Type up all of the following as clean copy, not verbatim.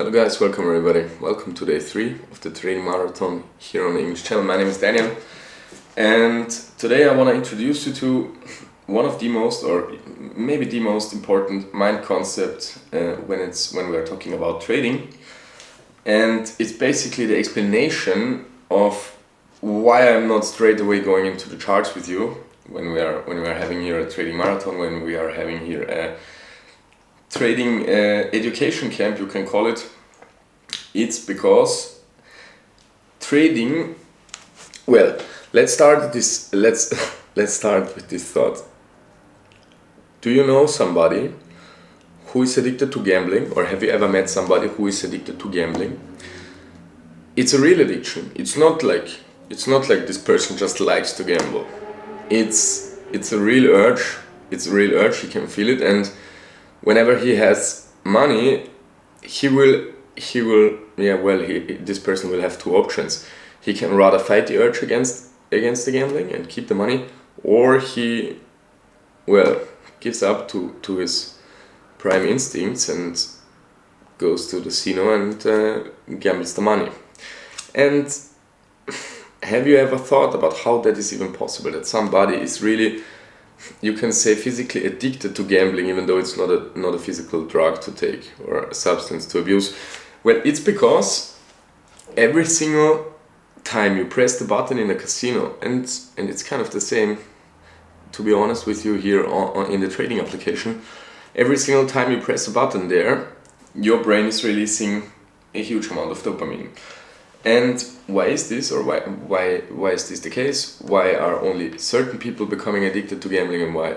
Hello guys, welcome everybody. Welcome to day 3 of the training marathon here on the English channel. My name is Daniel, and today I want to introduce you to one of the most, or maybe the most important mind concept when we are talking about trading. And it's basically the explanation of why I'm not straight away going into the charts with you when we are having here a trading marathon, when we are having here a trading education camp, you can call it. It's because trading, well, let's start with this thought. Do you know somebody who is addicted to gambling, or have you ever met somebody who is addicted to gambling? It's a real addiction. It's not like this person just likes to gamble. It's a real urge. It's a real urge. He can feel it, and whenever he has money, this person will have two options. He can rather fight the urge against the gambling and keep the money, or he gives up to his prime instincts and goes to the casino and gambles the money. And have you ever thought about how that is even possible, that somebody is really, you can say, physically addicted to gambling, even though it's not a physical drug to take or a substance to abuse? Well, it's because every single time you press the button in a casino, and it's kind of the same, to be honest with you, here in the trading application, every single time you press a button there, your brain is releasing a huge amount of dopamine. And why is this, or why is this the case? Why are only certain people becoming addicted to gambling, and why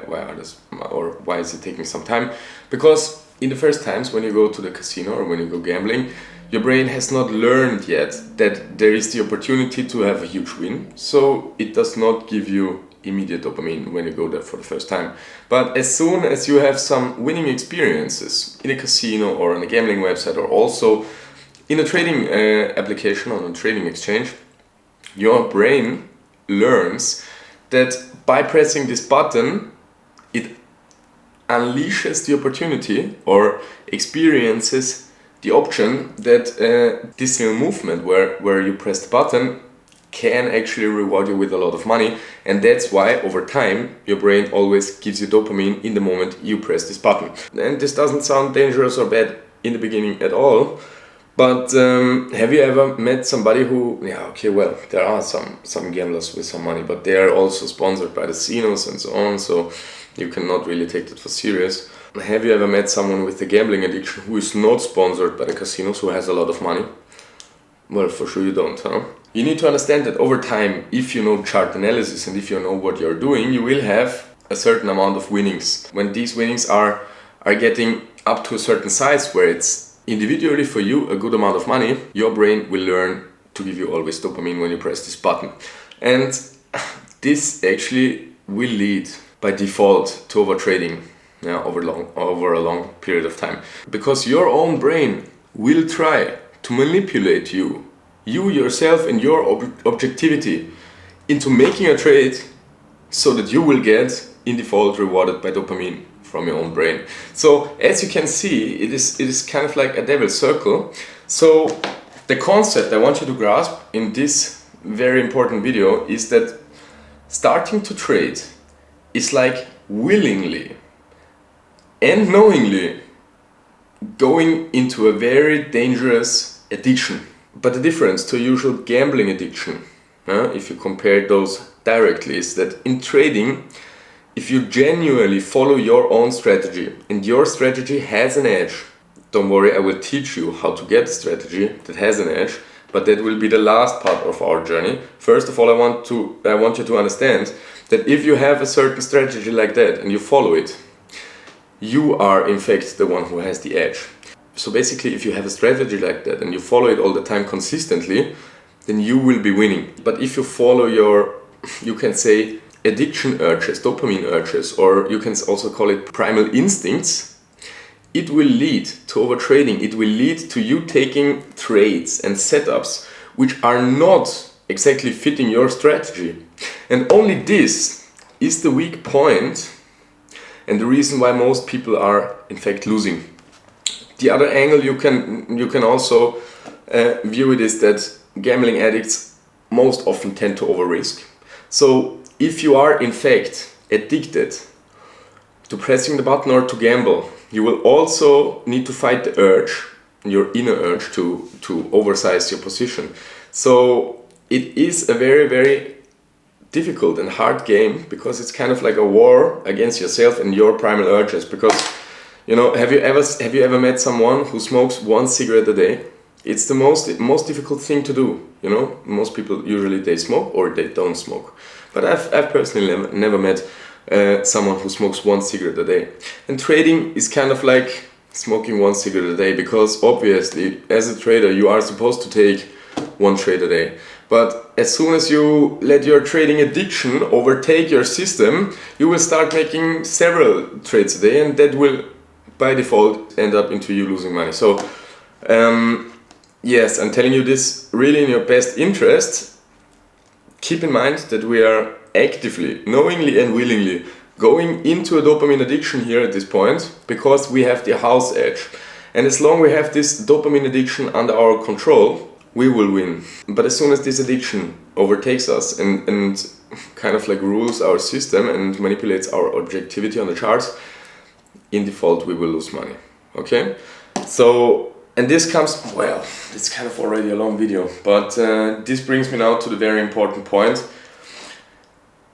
is it taking some time? Because in the first times when you go to the casino or when you go gambling, your brain has not learned yet that there is the opportunity to have a huge win, so it does not give you immediate dopamine when you go there for the first time. But as soon as you have some winning experiences in a casino or on a gambling website, or also in a trading application, on a trading exchange, your brain learns that by pressing this button, it unleashes the opportunity or experiences the option that this single movement where you press the button can actually reward you with a lot of money. And that's why over time your brain always gives you dopamine in the moment you press this button. And this doesn't sound dangerous or bad in the beginning at all. But have you ever met somebody who, there are some gamblers with some money, but they are also sponsored by the casinos and so on, so you cannot really take that for serious. Have you ever met someone with a gambling addiction who is not sponsored by the casinos, who has a lot of money? Well, for sure you don't, huh? You need to understand that over time, if you know chart analysis and if you know what you're doing, you will have a certain amount of winnings. When these winnings are getting up to a certain size where it's individually for you a good amount of money, your brain will learn to give you always dopamine when you press this button. And this actually will lead by default to overtrading over a long period of time. Because your own brain will try to manipulate you yourself and your objectivity into making a trade so that you will get in default rewarded by dopamine from your own brain. So as you can see, it is kind of like a devil's circle. So the concept I want you to grasp in this very important video is that starting to trade is like willingly and knowingly going into a very dangerous addiction. But the difference to a usual gambling addiction, if you compare those directly, is that in trading, if you genuinely follow your own strategy and your strategy has an edge, don't worry, I will teach you how to get a strategy that has an edge, but that will be the last part of our journey. First of all, I want you to understand that if you have a certain strategy like that and you follow it, you are in fact the one who has the edge. So basically, if you have a strategy like that and you follow it all the time consistently, then you will be winning. But if you follow your, you can say, addiction urges, dopamine urges, or you can also call it primal instincts, it will lead to overtrading. It will lead to you taking trades and setups which are not exactly fitting your strategy. And only this is the weak point and the reason why most people are in fact losing. The other angle you can also view it is that gambling addicts most often tend to over-risk. So if you are in fact addicted to pressing the button or to gamble, you will also need to fight the urge, your inner urge to oversize your position. So it is a very, very difficult and hard game, because it's kind of like a war against yourself and your primal urges. Because, you know, have you ever met someone who smokes one cigarette a day? It's the most difficult thing to do. You know, most people usually they smoke or they don't smoke. But I've personally never met someone who smokes one cigarette a day. And trading is kind of like smoking one cigarette a day, because obviously as a trader you are supposed to take one trade a day. But as soon as you let your trading addiction overtake your system, you will start making several trades a day, and that will by default end up into you losing money. So yes, I'm telling you this really in your best interest. Keep in mind that we are actively, knowingly and willingly going into a dopamine addiction here at this point, because we have the house edge. And as long as we have this dopamine addiction under our control, we will win. But as soon as this addiction overtakes us and kind of like rules our system and manipulates our objectivity on the charts, in default we will lose money. Okay? So, and this comes, well, it's kind of already a long video, but this brings me now to the very important point.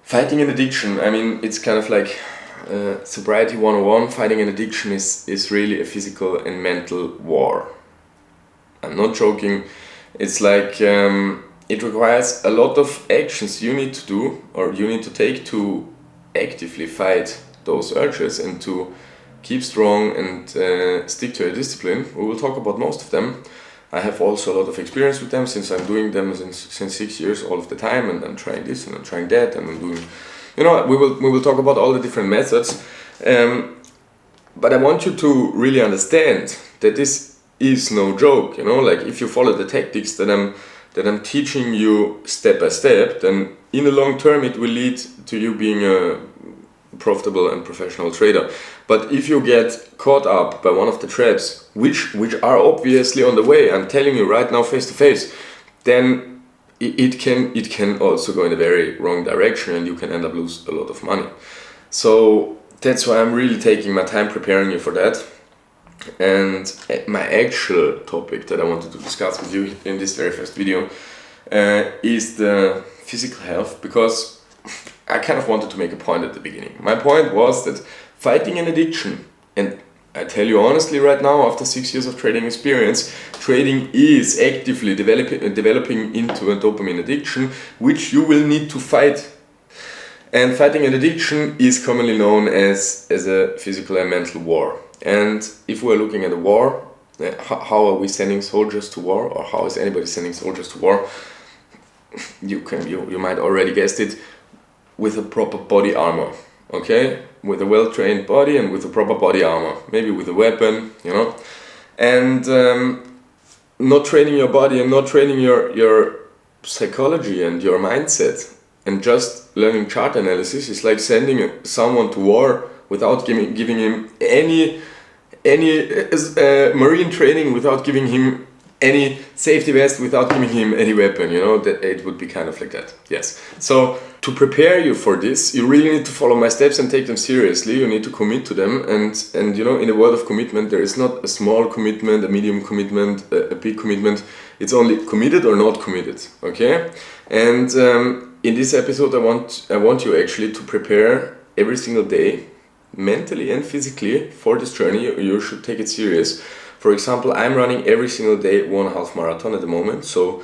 Fighting an addiction, I mean, it's kind of like sobriety 101. Fighting an addiction is really a physical and mental war. I'm not joking. It's like it requires a lot of actions you need to do, or you need to take, to actively fight those urges and to keep strong and stick to a discipline. We will talk about most of them. I have also a lot of experience with them, since I'm doing them since 6 years all of the time, and I'm trying this and I'm trying that, and I'm doing, you know, we will talk about all the different methods. But I want you to really understand that this is no joke. You know, like if you follow the tactics that I'm teaching you step by step, then in the long term it will lead to you being a profitable and professional trader. But if you get caught up by one of the traps, which are obviously on the way, I'm telling you right now face to face, then it can also go in a very wrong direction, and you can end up lose a lot of money. So that's why I'm really taking my time preparing you for that. And my actual topic that I wanted to discuss with you in this very first video is the physical health, because I kind of wanted to make a point at the beginning. My point was that fighting an addiction, and I tell you honestly right now, after 6 years of trading experience, trading is actively developing into a dopamine addiction, which you will need to fight. And fighting an addiction is commonly known as a physical and mental war. And if we're looking at a war, how are we sending soldiers to war, or how is anybody sending soldiers to war? You might already guessed it, with a proper body armor, okay? With a well-trained body and with a proper body armor, maybe with a weapon, you know? And not training your body and not training your psychology and your mindset, and just learning chart analysis is like sending someone to war without giving him any marine training, without giving him any safety vest, without giving him any weapon, you know, that it would be kind of like that. Yes. So to prepare you for this, you really need to follow my steps and take them seriously. You need to commit to them, and you know, in the world of commitment, there is not a small commitment, a medium commitment, a big commitment. It's only committed or not committed. Okay. And in this episode, I want you actually to prepare every single day, mentally and physically, for this journey. You should take it serious. For example, I'm running every single day 1.5 marathon at the moment. So,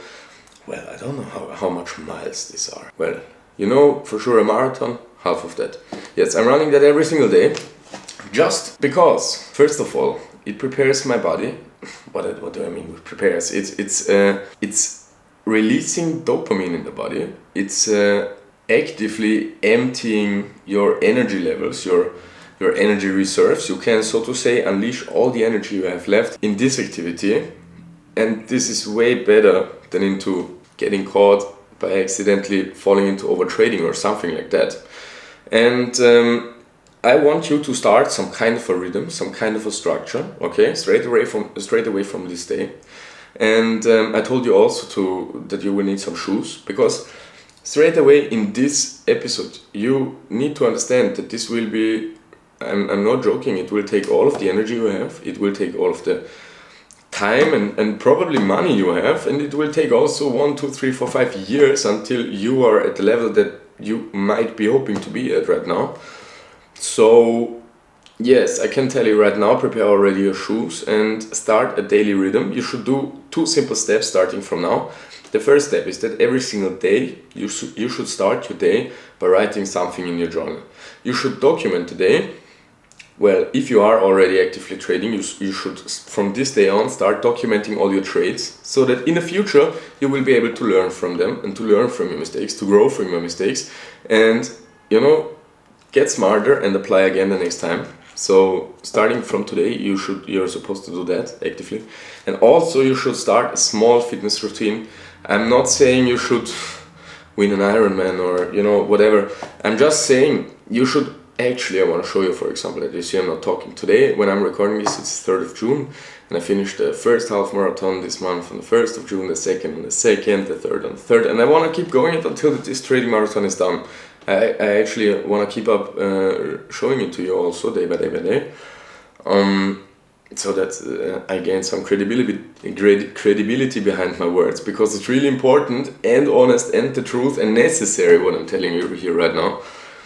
well, I don't know how much miles these are. Well, you know for sure a marathon, half of that. Yes, I'm running that every single day, just because, first of all, it prepares my body. What do I mean with prepares? It's releasing dopamine in the body. It's actively emptying your energy levels, your energy reserves. You can, so to say, unleash all the energy you have left in this activity, and this is way better than into getting caught by accidentally falling into overtrading or something like that. And I want you to start some kind of a rhythm, some kind of a structure, okay, straight away from this day. And I told you also that you will need some shoes, because straight away in this episode you need to understand that this will be, I'm not joking, it will take all of the energy you have, it will take all of the time and probably money you have, and it will take also 1, 2, 3, 4, 5 years until you are at the level that you might be hoping to be at right now. So yes, I can tell you right now, prepare already your shoes and start a daily rhythm. You should do 2 simple steps starting from now. The first step is that every single day you should start your day by writing something in your journal. You should document the day. Well, if you are already actively trading, you should from this day on start documenting all your trades, so that in the future you will be able to learn from them and to learn from your mistakes, to grow from your mistakes, and get smarter and apply again the next time. So starting from today, you're supposed to do that actively. And also you should start a small fitness routine. I'm not saying you should win an Ironman or whatever. I'm just saying you should actually, I want to show you, for example, that you see I'm not talking today. When I'm recording this, it's 3rd of June, and I finished the first half marathon this month on the 1st of June, the second on the 2nd, the third on the 3rd, and I want to keep going it until this trading marathon is done. I actually want to keep up showing it to you also day by day by day, so that I gain some credibility behind my words, because it's really important and honest and the truth and necessary what I'm telling you here right now.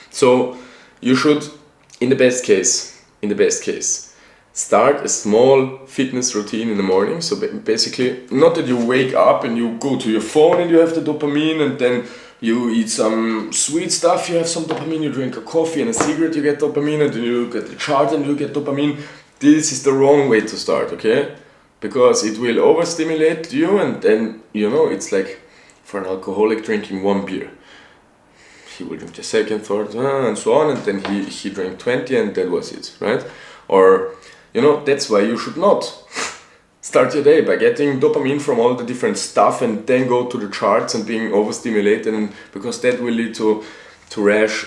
So you should, in the best case, start a small fitness routine in the morning. So basically, not that you wake up and you go to your phone and you have the dopamine, and then you eat some sweet stuff, you have some dopamine, you drink a coffee and a cigarette, you get dopamine, and then you look at the chart and you get dopamine. This is the wrong way to start, okay? Because it will overstimulate you, and then, it's like for an alcoholic drinking 1 beer. He will drink the second, third, and so on, and then he drank 20 and that was it, right? Or, that's why you should not start your day by getting dopamine from all the different stuff and then go to the charts and being overstimulated, and because that will lead to rash,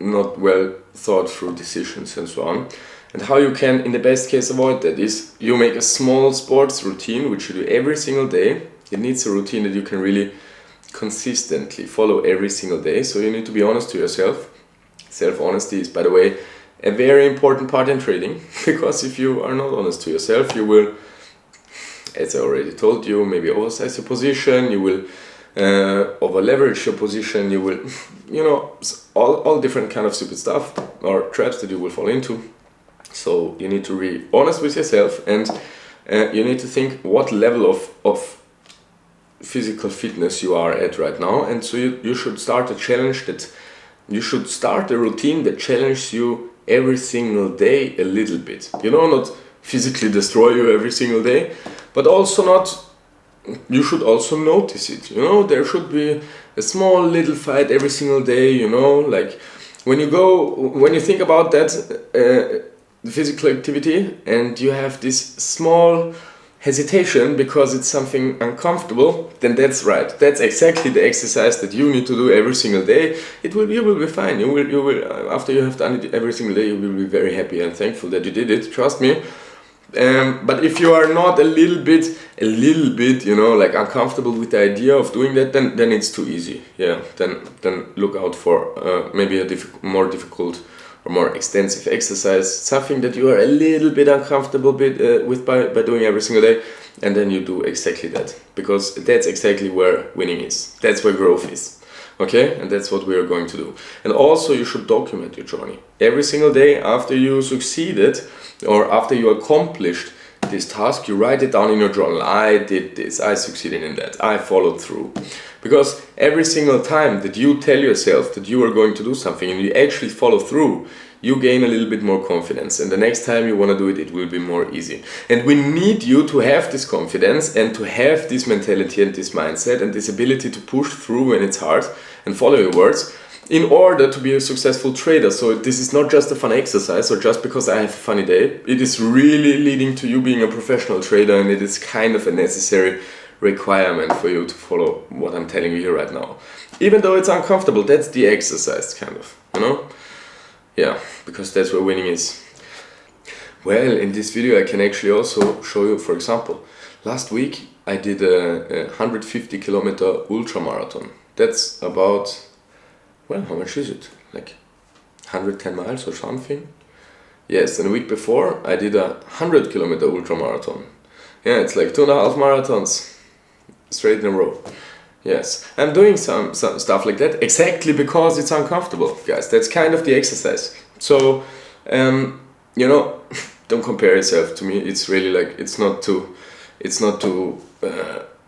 not well thought through decisions and so on. And how you can, in the best case, avoid that is you make a small sports routine, which you do every single day. It needs a routine that you can really consistently follow every single day. So you need to be honest to yourself. Self-honesty is, by the way, a very important part in trading, because if you are not honest to yourself, you will, as I already told you, maybe oversize your position, you will over leverage your position, you will, all different kind of stupid stuff or traps that you will fall into. So you need to be honest with yourself, and you need to think what level of physical fitness you are at right now. And so you should start a challenge that you should start a routine that challenges you every single day a little bit. Not physically destroy you every single day, but also not, you should also notice it. There should be a small little fight every single day, like when you think about that physical activity and you have this small hesitation because it's something uncomfortable, then that's right. That's exactly the exercise that you need to do every single day. You will be fine. You will after you have done it every single day, you will be very happy and thankful that you did it. Trust me. But if you are not a little bit, like uncomfortable with the idea of doing that, then it's too easy. Yeah. Then look out for maybe a more difficult or more extensive exercise, something that you are a little bit uncomfortable with by doing every single day, and then you do exactly that, because that's exactly where winning is. That's where growth is. Okay, and that's what we are going to do. And also you should document your journey every single day. After you succeeded or after you accomplished this task, you write it down in your journal. I did this, I succeeded in that, I followed through. Because every single time that you tell yourself that you are going to do something and you actually follow through, you gain a little bit more confidence, and the next time you want to do it, it will be more easy. And we need you to have this confidence and to have this mentality and this mindset and this ability to push through when it's hard and follow your words in order to be a successful trader. So this is not just a fun exercise or just because I have a funny day. It is really leading to you being a professional trader, and it is kind of a necessary requirement for you to follow what I'm telling you here right now. Even though it's uncomfortable, that's the exercise, kind of, Yeah, because that's where winning is. Well, in this video I can actually also show you, for example, last week I did a 150 kilometer ultra marathon. That's about, well, how much is it? Like 110 miles or something? Yes, and a week before I did a 100 kilometer ultra marathon. Yeah, it's like 2.5 marathons straight in a row. Yes, I'm doing some stuff like that exactly because it's uncomfortable, guys. That's kind of the exercise. So, you know, don't compare yourself to me. It's really like, it's not to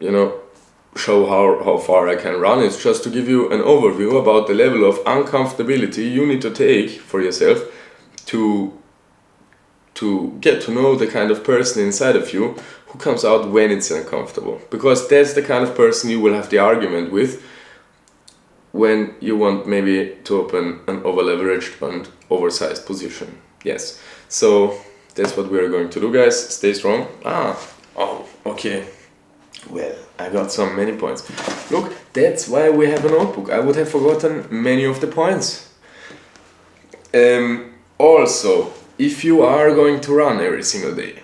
you know, show how far I can run. It's just to give you an overview about the level of uncomfortability you need to take for yourself to get to know the kind of person inside of you who comes out when it's uncomfortable. Because that's the kind of person you will have the argument with when you want maybe to open an over-leveraged and oversized position. Yes, so that's what we're going to do, guys. Stay strong. Oh, okay. Well, I got so many points. Look, that's why we have a notebook. I would have forgotten many of the points. Also, if you are going to run every single day,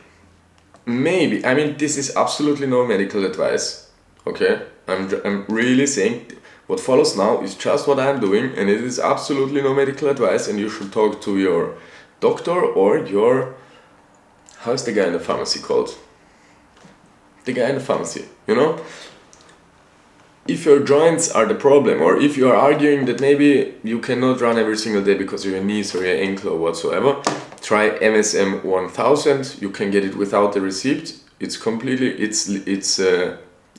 maybe, I mean, this is absolutely no medical advice, okay? I'm really saying what follows now is just what I'm doing, and it is absolutely no medical advice, and you should talk to your doctor or your, how is the guy in the pharmacy called? The guy in the pharmacy, you know? If your joints are the problem, or if you are arguing that maybe you cannot run every single day because of your knees or your ankle or whatsoever, try MSM 1000. You can get it without the receipt. It's completely, it's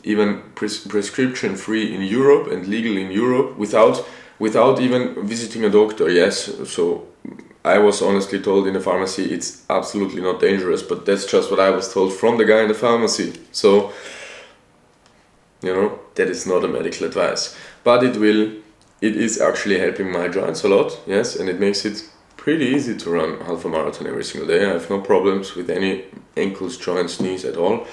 even prescription free in Europe and legal in Europe without even visiting a doctor. Yes, so I was honestly told in the pharmacy it's absolutely not dangerous, but that's just what I was told from the guy in the pharmacy. So, you know, that is not a medical advice, but it is actually helping my joints a lot, yes, and it makes it pretty easy to run half a marathon every single day. I have no problems with any ankles, joints, knees at all.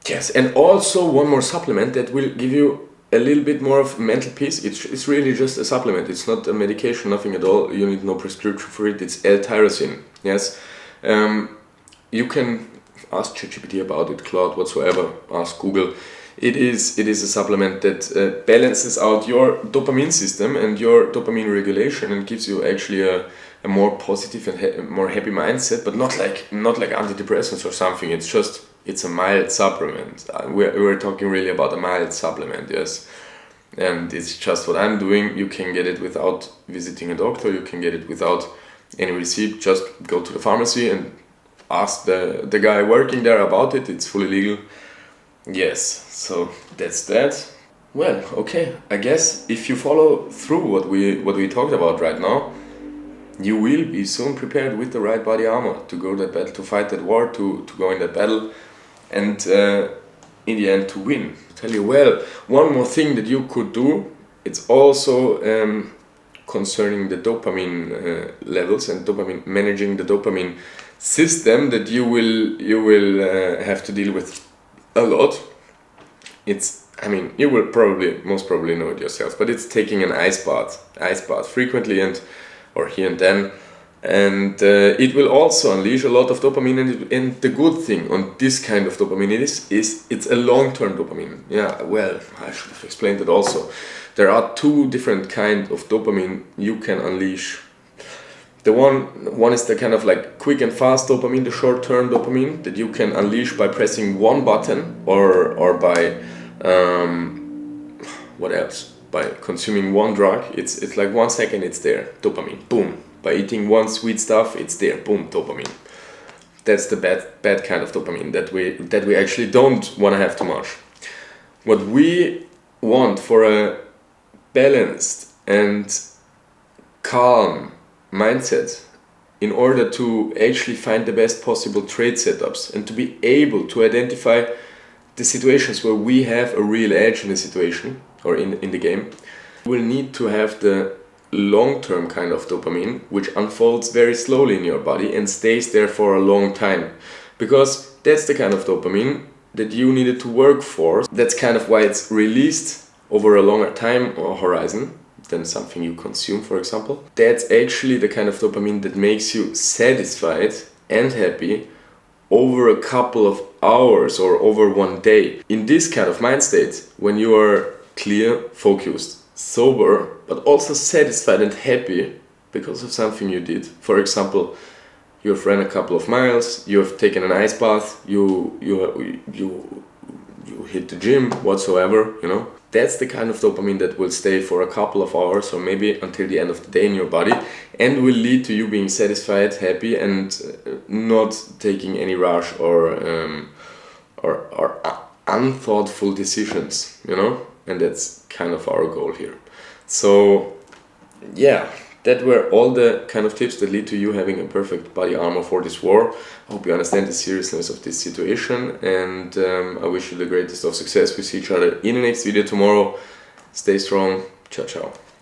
Yes, and also one more supplement that will give you a little bit more of mental peace. It's really just a supplement. It's not a medication, nothing at all. You need no prescription for it. It's L-tyrosine, yes. You can ask ChatGPT about it, Claude, whatsoever, ask Google. It is a supplement that balances out your dopamine system and your dopamine regulation and gives you actually a more positive and more happy mindset, but not like antidepressants or something. It's a mild supplement. We're talking really about a mild supplement, yes. And it's just what I'm doing. You can get it without visiting a doctor. You can get it without any receipt. Just go to the pharmacy and ask the guy working there about it. It's fully legal. Yes, so that's that. Well, okay, I guess if you follow through what we talked about right now, you will be soon prepared with the right body armor to go that battle, to fight that war, to go in that battle, and in the end to win. I tell you, well, one more thing that you could do, it's also concerning the dopamine levels and managing the dopamine system that you will have to deal with a lot. You will most probably know it yourself, but it's taking an ice bath frequently or here and then, and it will also unleash a lot of dopamine. And the good thing on this kind of dopamine is it's a long-term dopamine. Yeah, well, I should have explained it also. There are two different kinds of dopamine you can unleash. The one is the kind of like quick and fast dopamine, the short-term dopamine that you can unleash by pressing one button or by what else? By consuming one drug. It's like 1 second, it's there, dopamine, boom. By eating one sweet stuff, it's there, boom, dopamine. That's the bad kind of dopamine that we actually don't want to have too much. What we want for a balanced and calm mindset, in order to actually find the best possible trade setups and to be able to identify the situations where we have a real edge in the situation or in the game, we'll need to have the long-term kind of dopamine, which unfolds very slowly in your body and stays there for a long time, because that's the kind of dopamine that you needed to work for. That's kind of why it's released over a longer time or horizon, than something you consume, for example. That's actually the kind of dopamine that makes you satisfied and happy over a couple of hours or over one day. In this kind of mind state, when you are clear, focused, sober, but also satisfied and happy because of something you did. For example, you have ran a couple of miles, you have taken an ice bath, you hit the gym, whatsoever, you know. That's the kind of dopamine that will stay for a couple of hours or maybe until the end of the day in your body and will lead to you being satisfied, happy, and not taking any rush or unthoughtful decisions, you know. And that's kind of our goal here. So yeah, that were all the kind of tips that lead to you having a perfect body armor for this war. I hope you understand the seriousness of this situation, and I wish you the greatest of success. We see each other in the next video tomorrow. Stay strong. Ciao, ciao.